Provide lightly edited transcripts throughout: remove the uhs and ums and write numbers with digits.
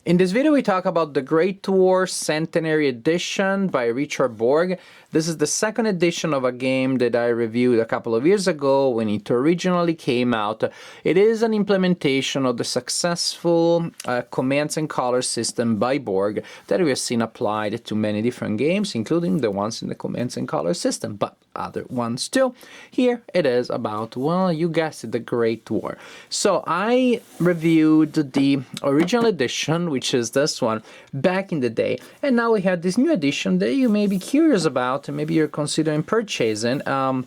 In this video, we talk about The Great War Centenary Edition by Richard Borg. This is the second edition of a game that I reviewed a couple of years ago when it originally came out. It is an implementation of the successful commands and colors system by Borg that we have seen applied to many different games, including the ones in the commands and colors system, but other ones too. Here it is about, well, you guessed it, The Great War. So I reviewed the original edition, which is this one, back in the day, and now we have this new edition that you may be curious about and maybe you're considering purchasing. So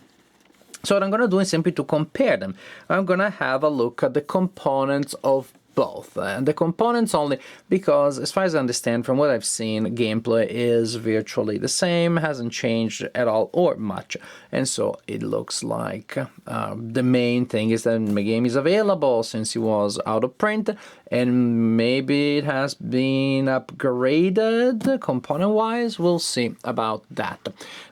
what I'm going to do is simply to compare them. I'm going to have a look at the components of both, and the components only because, as far as I understand from what I've seen, gameplay is virtually the same, hasn't changed at all or much, and so it looks like the main thing is that the game is available since it was out of print, and maybe it has been upgraded component-wise. We'll see about that.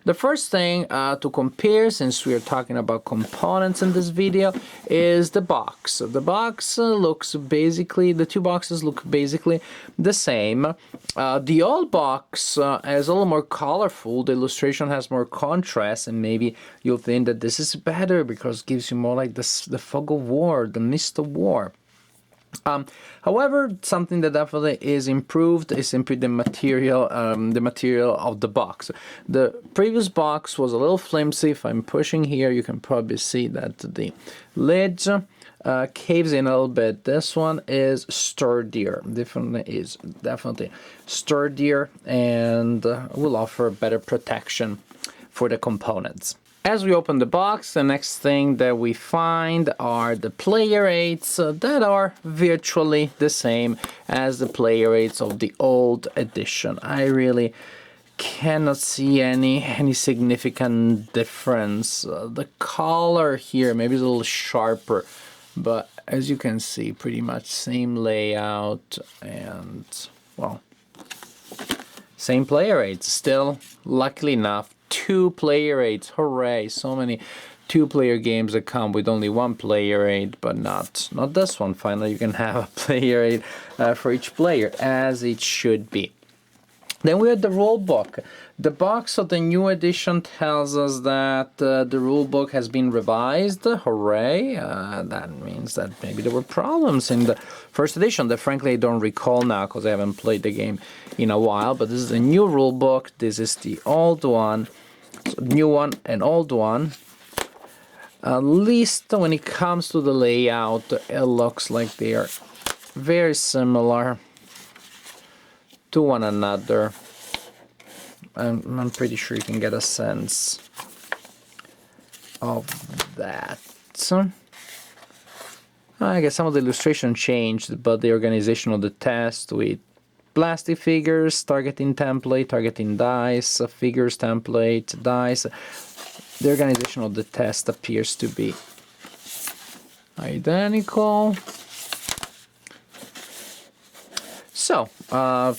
The first thing to compare, since we are talking about components in this video, is the box. The box looks basically, the two boxes look basically the same. The old box is a little more colorful, the illustration has more contrast, and maybe you'll think that this is better because it gives you more like the fog of war, the mist of war. However, something that definitely is improved is simply the material of the box. The previous box was a little flimsy. If I'm pushing here, you can probably see that the lid caves in a little bit. This one is sturdier, definitely sturdier, and will offer better protection for the components. As we open the box, the next thing that we find are the player aids that are virtually the same as the player aids of the old edition. I really cannot see any significant difference. The color here maybe is a little sharper, but as you can see, pretty much same layout and, well, same player aids. Still, luckily enough, two player aids. Hooray! So many two-player games that come with only one player aid, but not this one. Finally, you can have a player aid for each player, as it should be. Then we have the rule book. The box of the new edition tells us that the rule book has been revised. Hooray! That means that maybe there were problems in the first edition that frankly I don't recall now because I haven't played the game in a while. But this is the new rule book. This is the old one. So new one and old one. At least when it comes to the layout, it looks like they are very similar to one another. I'm pretty sure you can get a sense of that. I guess some of the illustration changed, but the organization of the test with plastic figures, targeting template, targeting dice, figures template, dice. The organization of the test appears to be identical. So, well,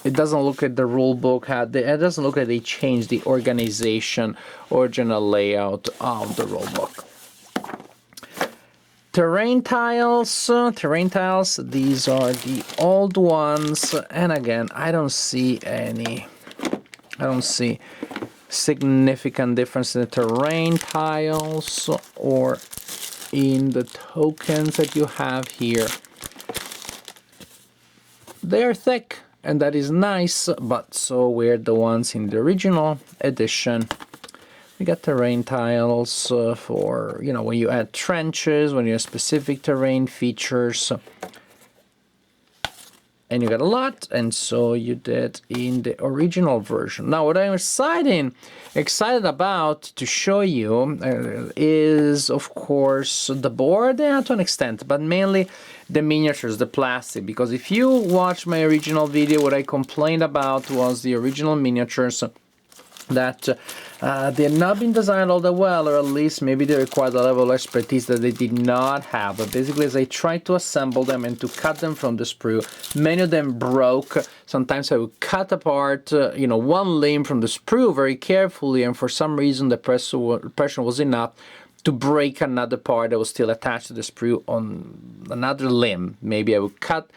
it doesn't look at the rule book. It doesn't look like they changed the organization, original layout of the rule book. Terrain tiles, these are the old ones, and again, I don't see significant difference in the terrain tiles or in the tokens that you have here. They're thick, and that is nice, but so were the ones in the original edition. We got terrain tiles for, you know, when you add trenches, when you have specific terrain features. And you got a lot, and so you did in the original version. Now, what I'm excited about to show you is, of course, the board, to an extent, but mainly the miniatures, the plastic. Because if you watch my original video, what I complained about was the original miniatures that they had not been designed all that well, or at least maybe they required a level of expertise that they did not have. But basically, as I tried to assemble them and to cut them from the sprue, many of them broke. Sometimes I would cut apart, one limb from the sprue very carefully, and for some reason the pressure was enough to break another part that was still attached to the sprue on another limb. Maybe I would cut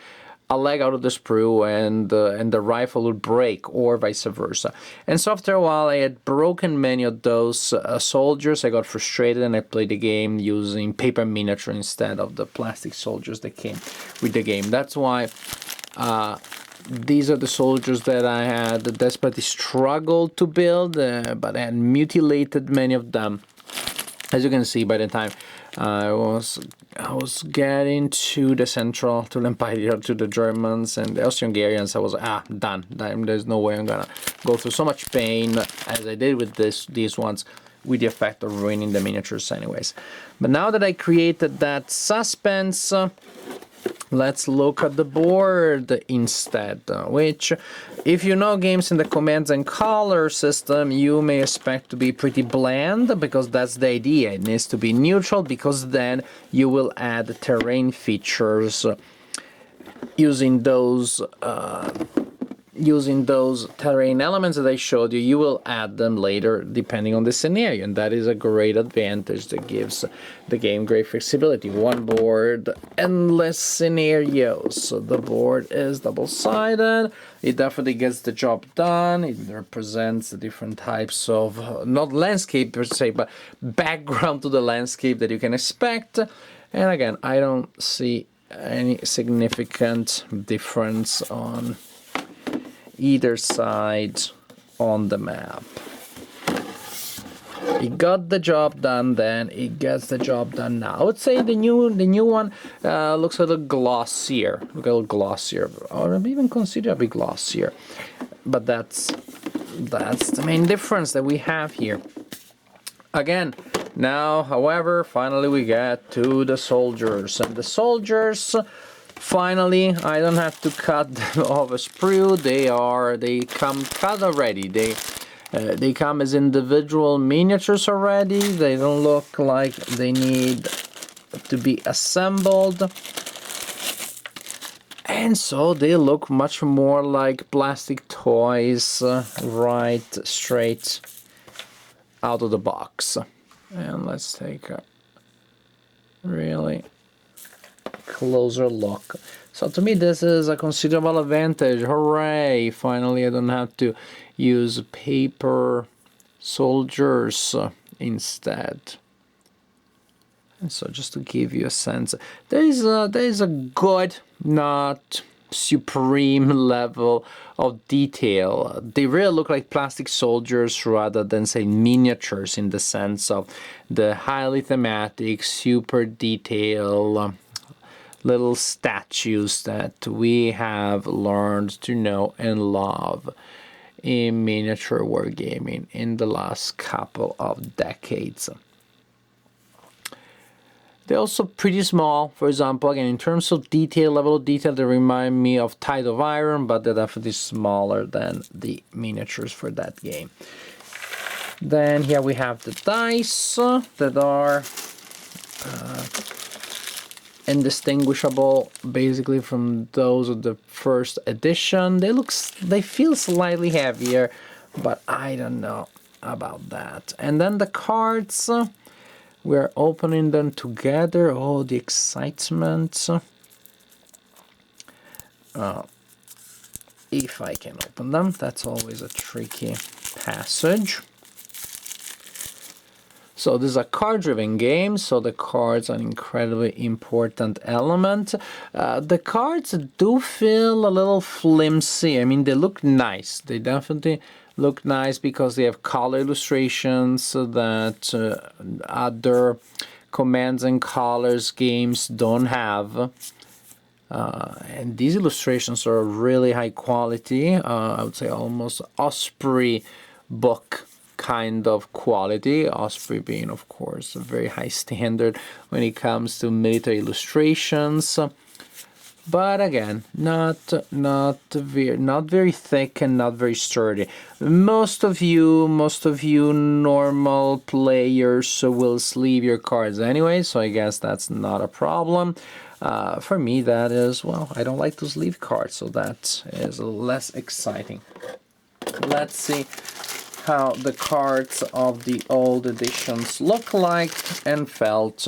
a leg out of the sprue and the rifle would break, or vice versa. And so after a while I had broken many of those soldiers. I got frustrated and I played the game using paper miniature instead of the plastic soldiers that came with the game. That's why these are the soldiers that I had desperately struggled to build, but I had mutilated many of them. As you can see, by the time I was getting to the central, to the Empire, to the Germans and the Austro-Hungarians, I was done. There's no way I'm gonna go through so much pain as I did with these ones, with the effect of ruining the miniatures anyways. But now that I created that suspense, let's look at the board instead, which, if you know games in the commands and color system, you may expect to be pretty bland, because that's the idea. It needs to be neutral, because then you will add terrain features using those terrain elements that I showed you. You will add them later depending on the scenario, and that is a great advantage that gives the game great flexibility. One board, endless scenarios. So the board is double-sided. It definitely gets the job done. It represents the different types of, not landscape per se, but background to the landscape that you can expect. And again, I don't see any significant difference on either side on the map. It got the job done then, it gets the job done now. I would say the new one looks a little glossier. Or even considerably glossier. But that's the main difference that we have here. Again, now, however, finally we get to the soldiers. And the soldiers, finally, I don't have to cut them off a sprue. They come cut already. They come as individual miniatures already. They don't look like they need to be assembled. And so they look much more like plastic toys, right straight out of the box. And let's take a really closer look. So to me this is a considerable advantage. Hooray! Finally I don't have to use paper soldiers instead. And so just to give you a sense, there is a good, not supreme level of detail. They really look like plastic soldiers rather than, say, miniatures, in the sense of the highly thematic, super detailed little statues that we have learned to know and love in miniature wargaming in the last couple of decades. They're also pretty small. For example, again, in terms of detail, level of detail, they remind me of Tide of Iron, but they're definitely smaller than the miniatures for that game. Then here we have the dice that are indistinguishable basically from those of the first edition. They feel slightly heavier, but I don't know about that. And then the cards, we're opening them together. Oh, the excitement. If I can open them, that's always a tricky passage. So this is a card-driven game, so the cards are an incredibly important element. The cards do feel a little flimsy. I mean, they look nice. They definitely look nice because they have color illustrations that other commands and colors games don't have. And these illustrations are really high quality. I would say almost Osprey book kind of quality. Osprey being, of course, a very high standard when it comes to military illustrations. But again, not very thick and not very sturdy. Most of you normal players will sleeve your cards anyway, so I guess that's not a problem. For me, that is, well, I don't like to sleeve cards, so that is less exciting. Let's see how the cards of the old editions look like and felt.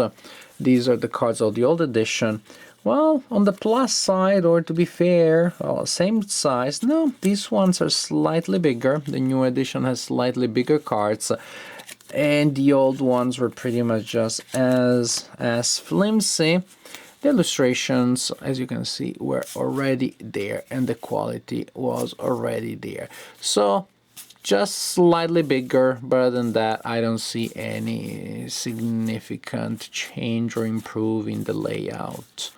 These are the cards of the old edition. Well, on the plus side, or to be fair, well, same size. No, these ones are slightly bigger. The new edition has slightly bigger cards, and the old ones were pretty much just as flimsy. The illustrations, as you can see, were already there, and the quality was already there. So just slightly bigger, but other than that, I don't see any significant change or improve in the layout.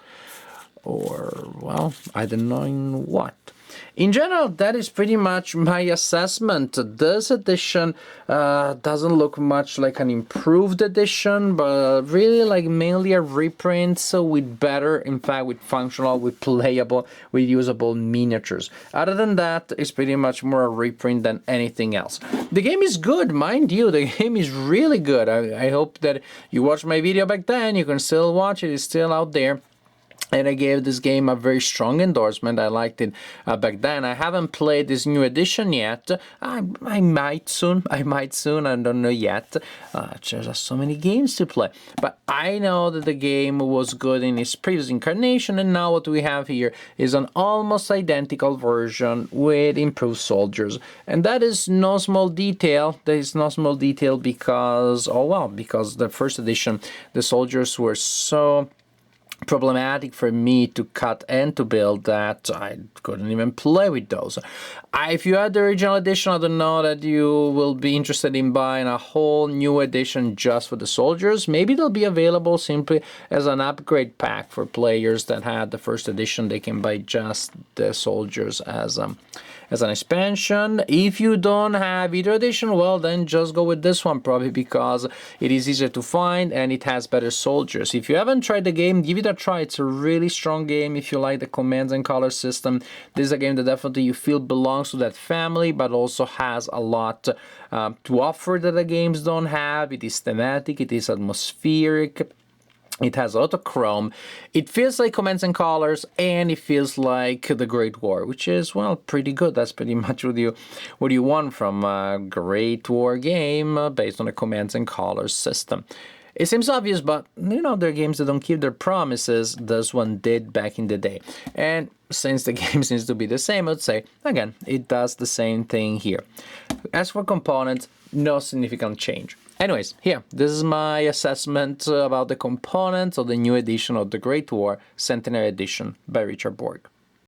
Or, well, I don't know in what. In general, that is pretty much my assessment. This edition doesn't look much like an improved edition, but really like mainly a reprint, so with better, in fact, with functional, with playable, with usable miniatures. Other than that, it's pretty much more a reprint than anything else. The game is good, mind you, the game is really good. I hope that you watched my video back then, you can still watch it, it's still out there. And I gave this game a very strong endorsement. I liked it back then. I haven't played this new edition yet. I might soon. I don't know yet. There's so many games to play. But I know that the game was good in its previous incarnation. And now what we have here is an almost identical version with improved soldiers. And that is no small detail. That is no small detail because, oh well, because the first edition, the soldiers were so problematic for me to cut and to build that I couldn't even play with those. If you had the original edition, I don't know that you will be interested in buying a whole new edition just for the soldiers. Maybe they'll be available simply as an upgrade pack for players that had the first edition. They can buy just the soldiers as an expansion. If you don't have either edition, well, then just go with this one, probably because it is easier to find and it has better soldiers. If you haven't tried the game, give it a try. It's a really strong game if you like the commands and color system. This is a game that definitely you feel belongs to that family, but also has a lot to offer that the games don't have. It is thematic, it is atmospheric. It has a lot of chrome. It feels like Commands and Colors, and it feels like the Great War, which is, well, pretty good. That's pretty much what you want from a Great War game based on a Commands and Colors system. It seems obvious, but, you know, there are games that don't keep their promises. This one did back in the day. And since the game seems to be the same, I'd say, again, it does the same thing here. As for components, no significant change. Anyways, here, this is my assessment about the components of the new edition of the Great War, Centenary Edition by Richard Borg.